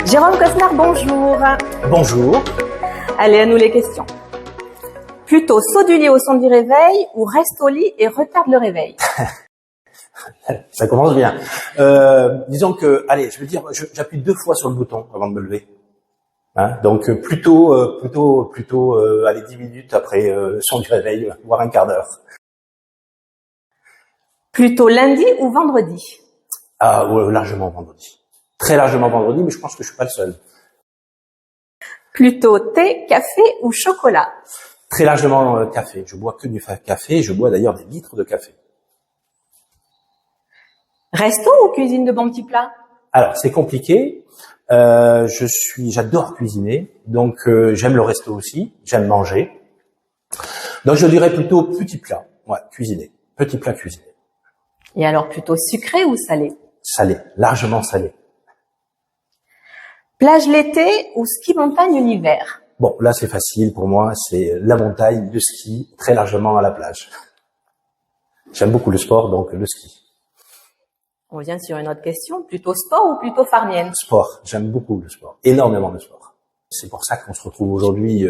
Jérôme Cosnard, bonjour. Bonjour. Allez, à nous les questions. Plutôt saut du lit au son du réveil ou reste au lit et retarde le réveil? Ça commence bien. Disons que, allez, je veux dire, j'appuie 2 fois sur le bouton avant de me lever. Hein, donc plutôt, allez, 10 minutes après le son du réveil, voire un quart d'heure. Plutôt lundi ou vendredi? Ah, ouais, largement vendredi. Très largement vendredi, mais je pense que je suis pas le seul. Plutôt thé, café ou chocolat? Très largement café. Je bois que du café. Je bois d'ailleurs des litres de café. Resto ou cuisine de bons petits plats? Alors, c'est compliqué. J'adore cuisiner, donc j'aime le resto aussi. J'aime manger. Donc, je dirais plutôt petit plat. Ouais, cuisiner. Petit plat cuisiné. Et alors plutôt sucré ou salé? Salé. Largement salé. Plage l'été ou ski montagne l'hiver? Bon, là, c'est facile pour moi. C'est la montagne, le ski, très largement à la plage. J'aime beaucoup le sport, donc le ski. On vient sur une autre question. Plutôt sport ou plutôt farnienne? Sport. J'aime beaucoup le sport. Énormément le sport. C'est pour ça qu'on se retrouve aujourd'hui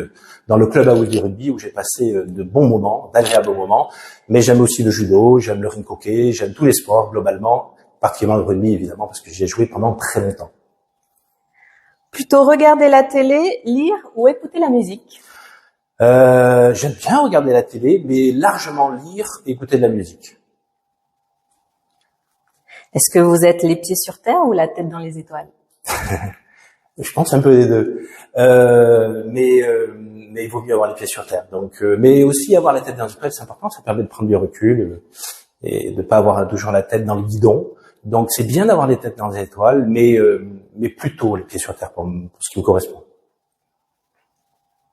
dans le club house du rugby où j'ai passé de bons moments, d'agréables moments. Mais j'aime aussi le judo, j'aime le ring hockey, j'aime tous les sports globalement, particulièrement le rugby évidemment parce que j'y ai joué pendant très longtemps. Plutôt regarder la télé, lire ou écouter la musique? J'aime bien regarder la télé, mais largement lire et écouter de la musique. Est-ce que vous êtes les pieds sur terre ou la tête dans les étoiles? Je pense un peu des deux. Mais il vaut mieux avoir les pieds sur terre. Donc, mais aussi avoir la tête dans les étoiles, c'est important. Ça permet de prendre du recul et de pas avoir toujours la tête dans le guidon. Donc, c'est bien d'avoir les têtes dans les étoiles, mais plutôt les pieds sur terre pour ce qui me correspond.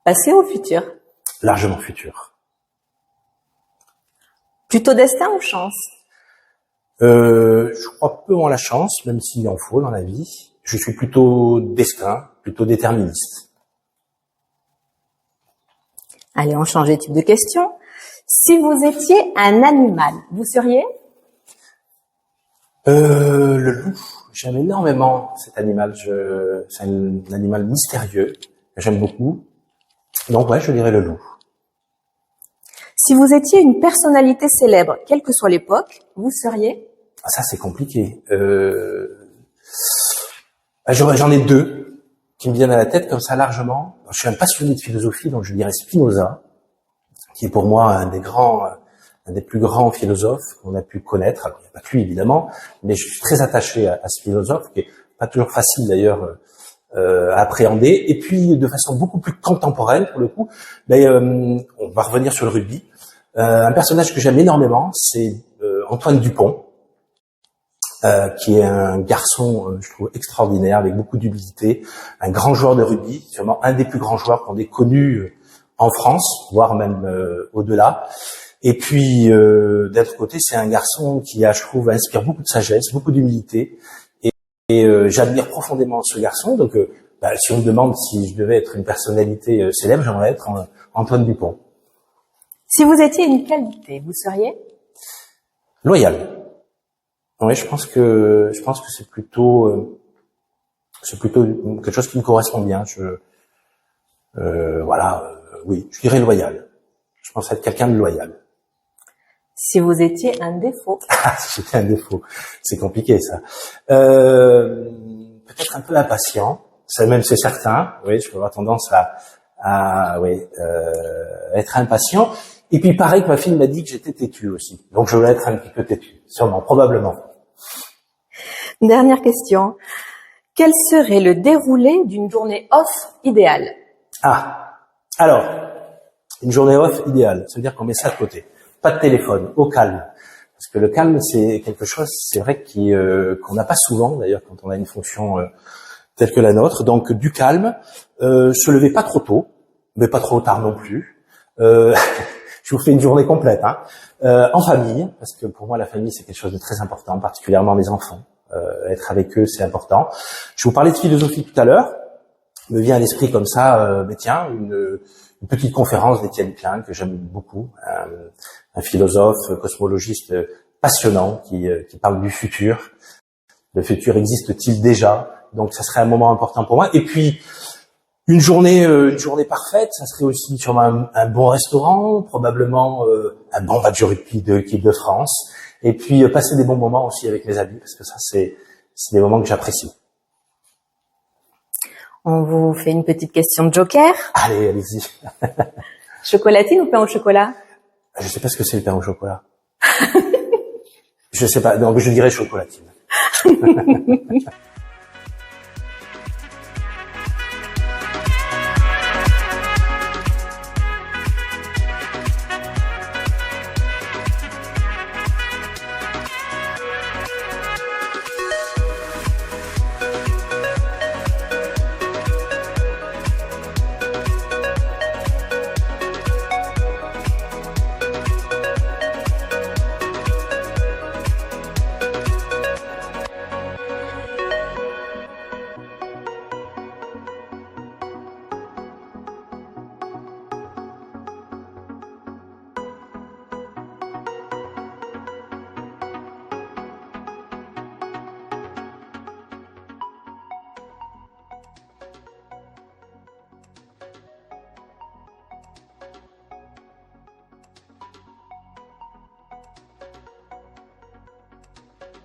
Passé ou futur? Largement futur. Plutôt destin ou chance? Je crois peu en la chance, même s'il en faut dans la vie. Je suis plutôt destin, plutôt déterministe. Allez, on change de type de question. Si vous étiez un animal, vous seriez? Le loup. J'aime énormément cet animal. C'est un animal mystérieux que j'aime beaucoup. Donc ouais, je dirais le loup. Si vous étiez une personnalité célèbre, quelle que soit l'époque, vous seriez? Ah, ça, c'est compliqué. J'en ai 2 qui me viennent à la tête comme ça largement. Je suis un passionné de philosophie, donc je dirais Spinoza, qui est pour moi un des plus grands philosophes qu'on a pu connaître. Alors, il n'y a pas que lui, évidemment, mais je suis très attaché à ce philosophe, qui est pas toujours facile d'ailleurs à appréhender. Et puis, de façon beaucoup plus contemporaine, pour le coup, on va revenir sur le rugby. Un personnage que j'aime énormément, c'est Antoine Dupont, qui est un garçon, je trouve, extraordinaire, avec beaucoup d'humilité, un grand joueur de rugby, sûrement un des plus grands joueurs qu'on ait connus en France, voire même au-delà. Et puis, d'un autre côté, c'est un garçon qui, je trouve, inspire beaucoup de sagesse, beaucoup d'humilité, et j'admire profondément ce garçon. Donc, si on me demande si je devais être une personnalité célèbre, j'aimerais être Antoine Dupont. Si vous étiez une qualité, vous seriez? Loyal. Oui, je pense que c'est plutôt quelque chose qui me correspond bien. Oui, je dirais loyal. Je pense être quelqu'un de loyal. Si vous étiez un défaut? Si j'étais un défaut, c'est compliqué ça. Peut-être un peu impatient, c'est certain. Oui, je peux avoir tendance à être impatient. Et puis pareil que ma fille m'a dit que j'étais têtu aussi. Donc je vais être un petit peu têtu, sûrement, probablement. Dernière question. Quel serait le déroulé d'une journée off idéale? Alors, une journée off idéale, ça veut dire qu'on met ça de côté. Pas de téléphone, au calme. Parce que le calme, c'est quelque chose, c'est vrai, qu'on n'a pas souvent, d'ailleurs, quand on a une fonction telle que la nôtre. Donc, du calme, se lever pas trop tôt, mais pas trop tard non plus. Je vous fais une journée complète, en famille, parce que pour moi, la famille, c'est quelque chose de très important, particulièrement mes enfants. Être avec eux, c'est important. Je vous parlais de philosophie tout à l'heure. Me vient à l'esprit comme ça, une petite conférence d'Étienne Klein que j'aime beaucoup, un philosophe, cosmologiste passionnant qui parle du futur. Le futur existe-t-il déjà? Donc ça serait un moment important pour moi. Et puis une journée parfaite, ça serait aussi sûrement un bon restaurant, probablement un bon match de rugby de l'équipe de France. Et puis passer des bons moments aussi avec mes amis, parce que ça c'est des moments que j'apprécie. On vous fait une petite question de joker. Allez, allez-y. Chocolatine ou pain au chocolat? Je sais pas ce que c'est le pain au chocolat. Je sais pas, donc je dirais chocolatine.